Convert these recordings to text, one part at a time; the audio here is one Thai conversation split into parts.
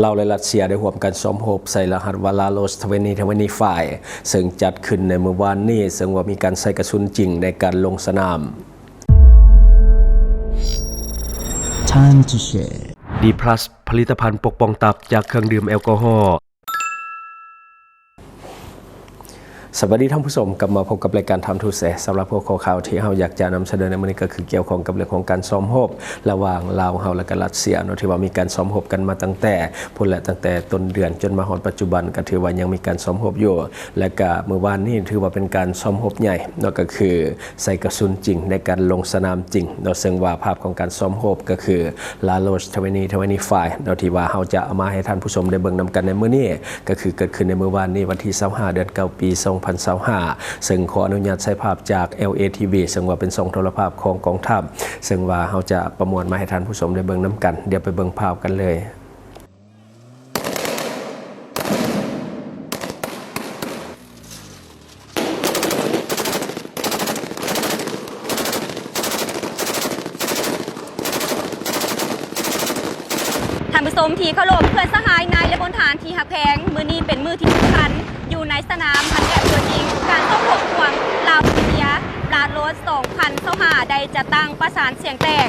ลาวและรัสเซียได้ร่วมกันซ้อมรบใส่รหัสวาลาโลส2025ซึ่งจัดขึ้นในเมื่อวานนี้ซึ่งว่ามีการใช้กระสุนจริงในการลงสนาม Time to share D+ ผลิตภัณฑ์ปกป้องตับจากเครื่องดื่มแอลกอฮอล์สวัสดีท่านผู้ชมกลับมาพบกับรายการทำทูเสสำหรับพวกข่าวที่เราอยากจะนำเสนอในวันนี้ก็คือเกี่ยวข้องกับเรื่องของการซ้อมรบระหว่างลาวเฮาและก็รัสเซียเนาะที่ว่ามีการซ้อมรบกันมาตั้งแต่ต้นเดือนจนมาฮอดปัจจุบันก็ถือว่ายังมีการซ้อมรบอยู่และก็เมื่อวานนี้ถือว่าเป็นการซ้อมรบใหญ่เนาะก็คือใส่กระสุนจริงในการลงสนามจริงเนาะซึ่งว่าภาพของการซ้อมรบก็คือลาโลส2025เนาะที่ว่าเราจะเอามาให้ท่านผู้ชมได้เบิ่งนำกันในมื้อนี้ก็คือเกิดขึ้นในเมื่อวานนี้วันที่25เดือน9ปี2025ซึ่งขออนุญาตใช้ภาพจาก LATV ซึ่งว่าเป็นช่องโทรภาพของกองทัพซึ่งว่าเราจะประมวลมาให้ท่านผู้ชมได้เบิ่งนำกันเดี๋ยวไปเบิ่งภาพกันเลยท่านผู้ชมที่เคารพเพื่อนสหายนายและพลทหารที่หักแพงมื้อนี้เป็นมื้อที่สำคัญอยู่ในสนามพันแอบตัวจริงการต้องหกห่วงลาวเซียลาโรส2025ได้จะตั้งประสานเสียงแตก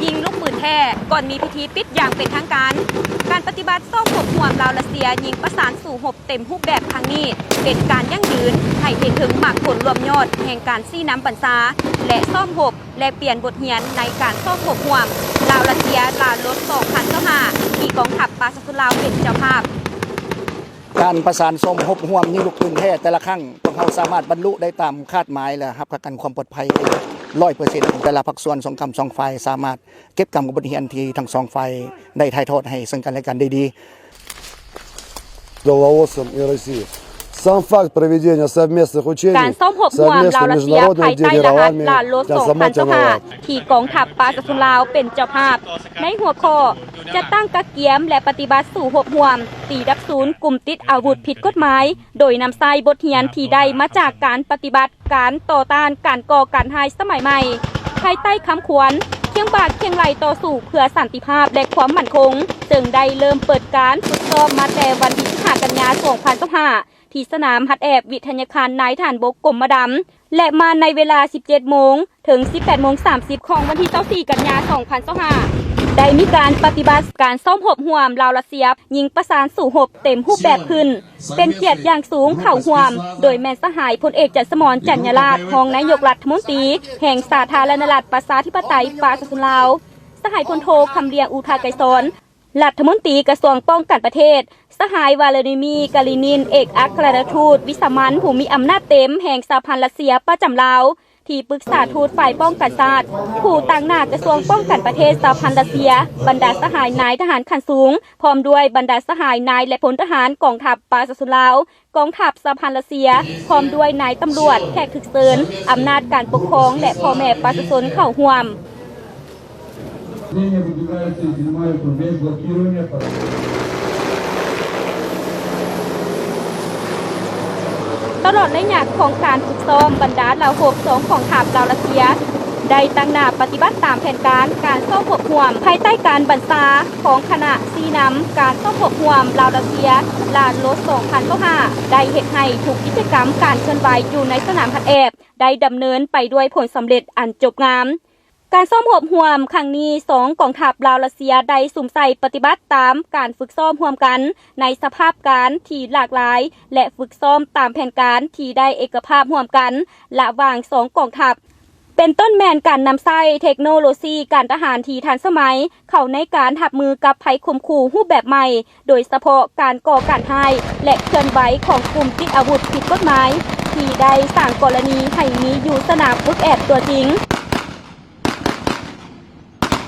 ยิงลูกปืนแท้ก่อนมีพิธีปิดอย่างเป็นทางการการปฏิบัติต้องหกห่วงลาวรัสเซียยิงประสานสู่หบเต็มรูปแบบครั้งนี้เป็นการยั่งยืนให้เห็นถึงหมากผลรวมยอดแห่งการซี่น้ำบรรษาและซ่อมหบและเปลี่ยนบทเรียนในการซ่อมหกห่วงลาวรัสเซียลาโรส2025ที่กองทัพปาซาซุลาวเป็นเจ้าภาพการประสานสมหบห่วมยิงลูกปืนแท้แต่ละครั้งพวกเราสามารถบรรลุได้ตามคาดหมายและรับประกันความปลอดภัย100%แต่ละภาคส่วนสองกรรมสองฝ่ายสามารถเก็บกรรมกับบทเรียนที่ทั้งสองฝ่ายได้ถ่ายทอดให้ซึ่งกันและกันได้ดีБелоусом и Россией. Сам факт проведения совместных учений, การซ่อมหบห่วงลาวรัสเซียภายใต้รหัสลาโลส2025ที่กองทัพปาซาซุลาวเป็นเจ้าภาพในหัวข้อจะตั้งกะเกียมและปฏิบัติสู่หบห่วงตีดับศูนย์กลุ่มติดอาวุธผิดกฎหมายโดยนำใส่บทเรียนที่ได้มาจากการปฏิบัติการต่อต้านการก่อการร้ายสมัยใหม่ภายใต้คำขวัญเคียงบ่าเคียงไหลต่อสู้เพื่อสันติภาพและความมั่นคงจึงได้เริ่มเปิดการฝึกซ้อมมาแต่วันที่15กันยายน2025ที่สนามฮัดแอบวิทยาคารนายฐานบกกรมดำและมาในเวลา 17 โมงถึง 18:30 ของวันที่24กันยายน2025ได้มีการปฏิบัติการซ่อมหบห่วมลาวรัสเซียยิงประสานสู่หบเต็มรูปแบบขึ้นเป็นเกียรติอย่างสูงเข่าห่วมโดยแม่สหายพลเอกจันทร์สมรจันยราชรองนายกรัฐมนตรีแห่งสาธารณรัฐประชาธิปไตยปาซาซุลาวสหายพลโทคำเรียงอุทาไกรสอนรัฐมนตรีกระทรวงป้องกันประเทศสหายวาลาดิมีร์กาลินินเอกอัครราชทูตวิสามันผู้มีอำนาจเต็มแห่งสหพันธ์รัสเซียประจำลาวที่ปรึกษาทูตฝ่ายป้องกันชาติผู้ต่างหน้ากระทรวงป้องกันประเทศสหพันธ์รัสเซียบรรดาสหายนายทหารขั้นสูงพร้อมด้วยบรรดาสหายนายและพลทหารกองทัพปาซาซุลาวกองทัพสหพันธ์รัสเซียพร้อมด้วยนายตำรวจแขกถึกเซินอำนาจการปกครองและพ่อแม่ประชาชนเข้าร่วมตลอดระยะของการฝึกซ้อมบรรดาเหล่าหบสองของทัพลาวรัสเซียได้ตั้งหน้าปฏิบัติตามแผนการซ่อมหบห่วมภายใต้การบัญชาของคณะซีน้ำการซ่อมหบห่วมลาวรัสเซียลาโลส2025ได้เฮ็ดให้ทุกกิจกรรมการเคลื่อนไหวอยู่ในสนามฮัดแอบได้ดำเนินไปด้วยผลสำเร็จอันจบงามการซ่อมหบห่วมครั้งนี้2กองทัพลาวรัสเซียได้สุ่มใส่ปฏิบัติตามการฝึกซ้อมร่วมกันในสภาพการที่หลากหลายและฝึกซ้อมตามแผนการที่ได้เอกภาพร่วมกันระหว่าง2กองทัพเป็นต้นแมนการนำใช้เทคโนโลยีการทหารที่ทันสมัยเข้าในการหับมือกับภัยข่มขู่รูปแบบใหม่โดยเฉพาะการก่อการร้ายและเคลื่อนไหวของกลุ่มติดอาวุธผิดกฎหมายที่ได้สร้างกรณีให้มีอยู่สนามฝึกแอบตัวจริง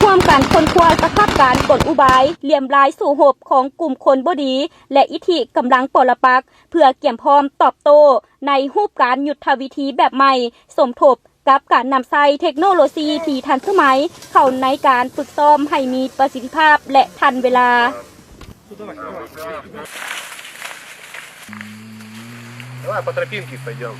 ร่วมกันค้นคว้าสภาพการกลอุบายเหลี่ยมลายสู่หบของกลุ่มคนบดีและอิทธิกำลังปรปักษ์เพื่อเกี่ยมพร้อมตอบโต้ในรูปการยุทธวิธีแบบใหม่สมทบกับการนำใช้เทคโนโลยีที่ทันสมัยเข้าในการฝึกซ้อมให้มีประสิทธิภาพและทันเวลา Давай по тропинке пойдем.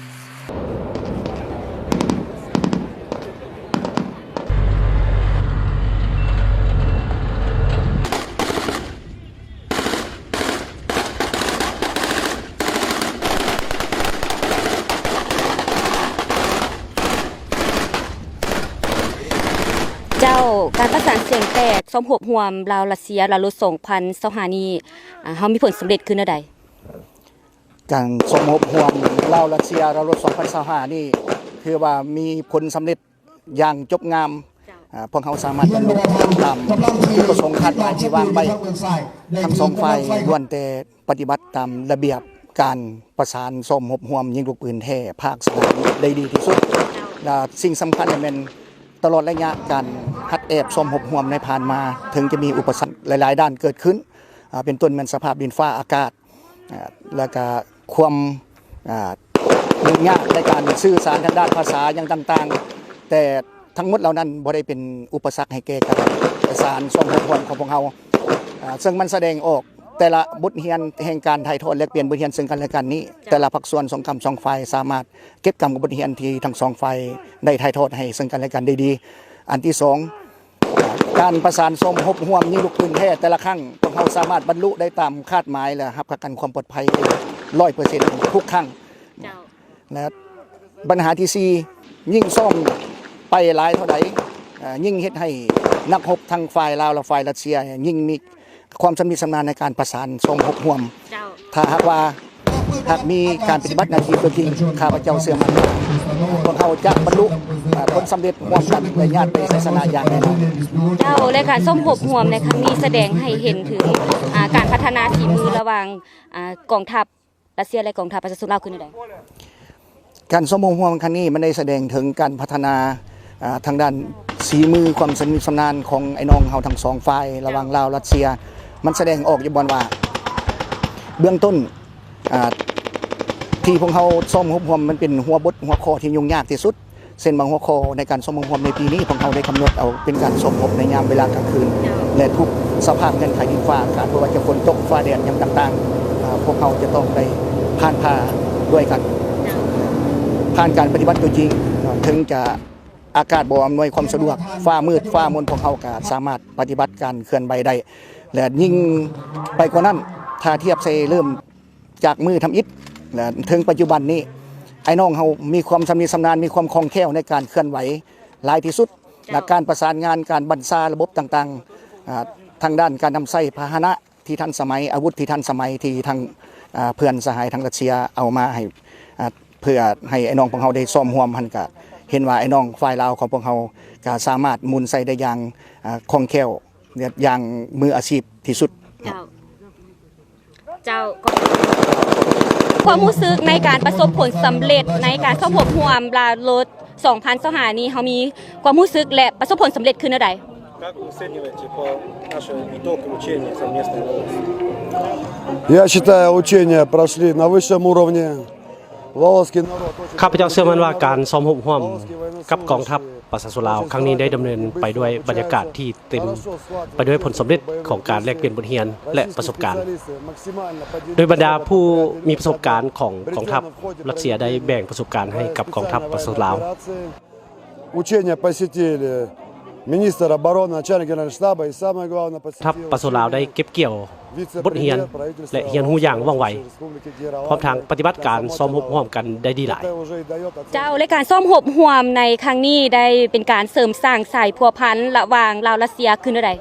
การประสานเสียงแตกซ้อมหบห่วมลาวรัสเซียลาวลด2025นี้เฮามีผลสำเร็จขึ้นใด การสมบห่วมลาวรัสเซียเราลด2025นี่คือว่ามีผลสำเร็จอย่างจบงามพวกเขาสามารถบรรลุตามจุดประสงค์คาดหมายที่วางไว้ทั้งสองฝ่ายล้วนแต่ปฏิบัติตามระเบียบการประสานสมบห่วมยิงลูกปืนแท้ภาคสนามได้ดีที่สุดและสิ่งสำคัญเป็นตลอดระยะการฮัดแอบสมบห่วมในผ่านมาถึงจะมีอุปสรรคหลายๆด้านเกิดขึ้นเป็นต้นเหมือนสภาพดินฟ้าอากาศแล้วก็ความยุ่งยากในการสื่อสารทางด้านภาษาอย่างต่างๆแต่ทั้งหมดเหล่านั้นบ่ได้เป็นอุปสรรคให้แก่การประสานสมบห่วมของพวกเราซึ่งมันแสดงออกแต่ละบทเรียนแห่งการถ่ายทอดและเปลี่ยนบทเรียนซึ่งกันและกันนี้แต่ละภาคส่วนสองกรรมสองฝ่ายสามารถเก็บกรรมกับบทเรียนที่ทั้งสองฝ่ายได้ถ่ายทอดให้ซึ่งกันและกันได้ดีอันที่สองการประสานสมบห่วมยิงลูกปืนแท้แต่ละครั้งพวกเราสามารถบรรลุได้ตามคาดหมายและรับประกันความปลอดภัย 100% ทุกครั้งและปัญหาที่สี่ยิ่งซ่อมไปหลายเท่าใดยิ่งเฮ็ดให้นักรบทั้งฝ่ายลาวและฝ่ายรัสเซียยิ่งมีความชำนิชำนาญในการประสานสมบห่วมถ้าหากมีการปฏิบัติหน้าที่ตัวจริงข้าพเจ้าเชื่อมั่นพวกเขาจะบรรลุผลสำเร็จร่วมกันในญาติศาสนาอย่างแน่นอนเจ้าและการส้มหบห่วมในครั้งนี้แสดงให้เห็นถึงการพัฒนาฝีมือระหว่างกองทัพรัสเซียและกองทัพประชาชนลาวขึ้นใดการสมบห่วมครั้งนี้มันได้แสดงถึงการพัฒนาทางด้านฝีมือความชำนิชำนาญของไอ้น้องเฮาทั้งสองฝ่ายระหว่างลาวรัสเซียมันแสดงออกอยู่บนว่าเบื้องต้นที่พวกเขาซ่อมห่วมมันเป็นหัวบทหัวข้อที่ยุ่งยากที่สุดเส้นบางหัวข้อในการซ่อมห่วมในปีนี้พวกเขาได้กำหนดเอาเป็นการซ่อมห่วมในยามเวลากลางคืนและทุกสภาพเงื่อนไขดินฟ้าอากาศไม่ว่าจะฝนตกฟ้าแดดอย่างต่างๆพวกเขาจะต้องได้ผ่านด้วยกันผ่านการปฏิบัติตัวจริงถึงจะอากาศบ่อำนวยความสะดวกฟ้ามืดฟ้ามนพวกเขาก็สามารถปฏิบัติการเคลื่อนไหวได้และยิ่งไปกว่านั้นถ้าเทียบใส่เริ่มจากมือทำอิฐและถึงปัจจุบันนี้ไอ้น้องเขามีความชำนิชำนาญมีความคล่องแคล่วในการเคลื่อนไหวหลายที่สุดและการประสานงานการบรรษาระบบต่างๆทางด้านการนำใช้พาหนะที่ทันสมัยอาวุธที่ทันสมัยที่ทางเพื่อนสหายทางรัสเซียเอามาให้เพื่อให้ไอ้น้องของเขาได้ซ่อมห่วมพันกะเห็นว่าไอ้น้องฝ่ายลาวของพวกเขาก็สามารถหมุนใส่ได้อย่างคล่องแคล่วอย่างมืออาชีพที่สุดเจ้าความรู้สึกในการประสบผลสำเร็จในการซ่อมหบห่วมลาวลด2025นี้เขามีความรู้สึกและประสบผลสำเร็จขึ้นใดКак вы оцениваете по наш итог учения совместной области? Я считаю, учения прошли на высшем уровне. ข้าพเจ้าเชื่อมั่นว่าการซ้อมหบห่วมกับกองทัพประชาชนลาวครั้งนี้ได้ดำเนินไปด้วยบรรยากาศที่เต็มไปด้วยผลสำเร็จของการแลกเปลี่ยนบทเรียนและประสบการณ์โดยบรรดาผู้มีประสบการณ์ของกองทัพรัสเซียได้แบ่งประสบการณ์ให้กับกองทัพประชาชนลาวМинистр обороны, начальник генерального штаба и самое главное ทัพประชาชนลาวได้เก็บเกี่ยวบทเรียนและเรียนรู้อย่างว่องไวพร้อมทางปฏิบัติการซ้อมหบห่วมกันได้ดีหลายเจ้าและการซ้อมหบห่วมในครั้งนี้ได้เป็นการเสริมสร้างสายพัวพันระหว่างลาวรัสเซียขึ้นใด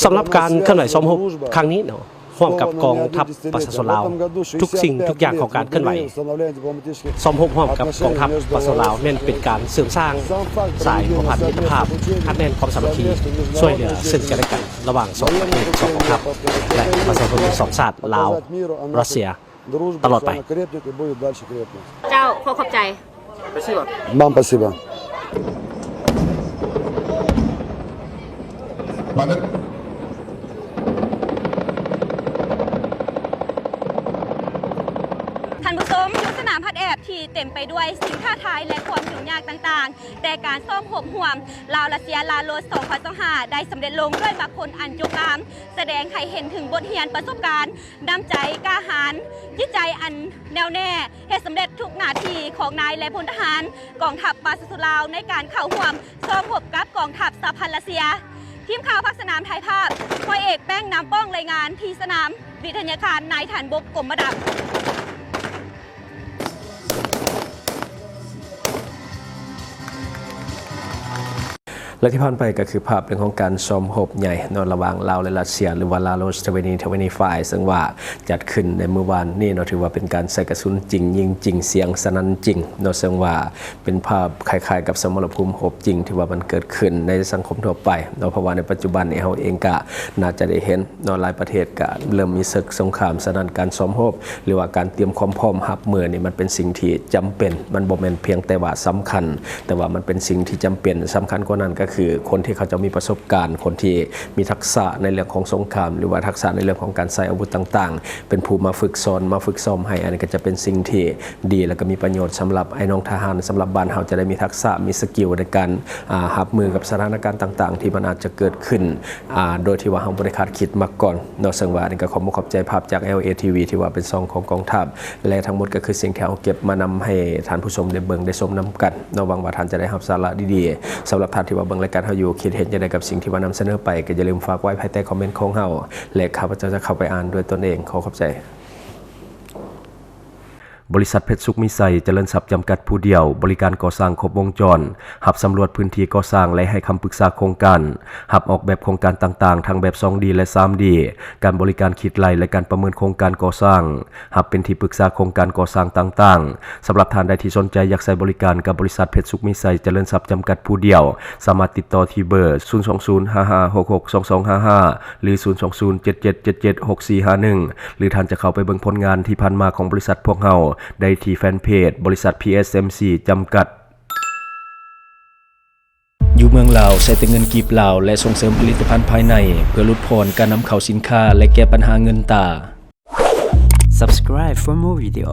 สำหรับการเคลื่อนไหวซ้อมหบครั้งนี้เนาะร่วมกับกองทัพประชาชนลาวทุกสิ่งทุกอย่างของการเคลื่อนไหวซ้อมหบร่วมกับกองทัพประชาชนลาวนั่นเป็นการเสริมสร้างสายพัวพันมิตรภาพอัดแน่นความสามัคคีช่วยเหลือซึ่งกันและกันระหว่างสองประเทศสองกองทัพและประชาชนสองชาติลาวรัสเซียตลอดไปเจ้าขอบใจВам спасибоท่านผู้ชมยุทธสนามพัดแอบที่เต็มไปด้วยสิ่งท้าทายและความยุ่งยากต่างๆแต่การซ่อมหบห่วมลาวรัสเซียลาโลส2025ได้สำเร็จลงด้วยมรรคผลอันยกงามแสดงให้เห็นถึงบทเรียนประสบการณ์น้ำใจกล้าหาญจิตใจอันแน่วแน่ให้สำเร็จทุกหน้าที่ของนายและพลทหารกองทัพประชาชนลาวในการเข้าร่วมซ่อมหบกับกองทัพสหพันธ์รัสเซียทีมข่าวภาคสนามไทยภาพร้อยเอกแป้งน้ำป้องรายงานที่สนามวิทยาคารนายฐานบกกรมระดับ และที่ผ่านไปก็คือภาพเรื่องของการซ้อมรบใหญ่นระหว่างลาวและรัสเซียหรือว่าลาโรส2025ซึ่งว่าจัดขึ้นในเมื่อวานนี้ถือว่าเป็นการใส่กระสุนจริงยิงจริงเสียงสนั่นจริงซึ่งว่าเป็นภาพคล้ายๆกับสมรภูมิรบจริงที่ว่ามันเกิดขึ้นในสังคมทั่วไปเพราะว่าในปัจจุบันนี้เราเองก็น่าจะได้เห็นหลายประเทศก็เริ่มมีศึกสงครามสนั่นการซ้อมรบหรือว่าการเตรียมความพร้อมรับมือนี่มันเป็นสิ่งที่จำเป็นมันบ่แม่นเพียงแต่ว่าสำคัญแต่ว่ามันเป็นสิ่งที่จำเป็นสำคัญกว่านั้นก็คือคนที่เขาจะมีประสบการณ์คนที่มีทักษะในเรื่องของสงครามหรือว่าทักษะในเรื่องของการใช้อาวุธต่างๆเป็นผู้มาฝึกซ้อมให้อันนี้ก็จะเป็นสิ่งที่ดีและก็มีประโยชน์สำหรับไอ้น้องทหารสำหรับบ้านเฮาจะได้มีทักษะมีสกิลในการรับมือกับสถานการณ์ต่างๆที่มันอาจจะเกิดขึ้นโดยที่ว่าเฮาบ่ได้คาดคิดมาก่อนซึ่งว่าอันนี้ก็ขอบใจภาพจาก LATV ที่ว่าเป็นซองของกองทัพและทั้งหมดก็คือสิ่งที่เฮาเก็บมานำให้ท่านผู้ชมได้เบิ่งได้ชมนํกันหวังว่าท่านจะได้รับสาระดีๆสำหรับท่านที่ว่าเบิ่งรายการเฮาอยู่คิดเห็นจังไดกับสิ่งที่ว่านำเสนอไปก็อย่าลืมฝากไว้ภายใต้คอมเมนต์ของเฮาและข้าพเจ้าจะเข้าไปอ่านด้วยตนเองขอบใจบริษัทเพชรสุขมิไซเจริญทรัพย์จำกัดผู้เดียวบริการก่อสร้างครบวงจรหับสำรวจพื้นที่ก่อสร้างและให้คำปรึกษาโครงการหับออกแบบโครงการต่างๆทั้งแบบ 2D และ 3D การบริการคิดไล่และการประเมินโครงการก่อสร้างหับเป็นที่ปรึกษาโครงการก่อสร้างต่างๆสำหรับท่านใดที่สนใจอยากใช้บริการกับบริษัทเพชรสุขมิไซเจริญทรัพย์จำกัดผู้เดียวสามารถติดต่อที่เบอร์ 02055662255 หรือ 02077776451 หรือท่านจะเข้าไปเบิ่งผลงานที่ผ่านมาของบริษัทพวกเราได้ที่แฟนเพจบริษัท PSMC จำกัดอยู่เมืองลาวใช้แต่เงินกีบลาวและส่งเสริมผลิตภัณฑ์ภายในเพื่อลดพรการนำเข้าสินค้าและแก้ปัญหาเงินตา Subscribe for more video.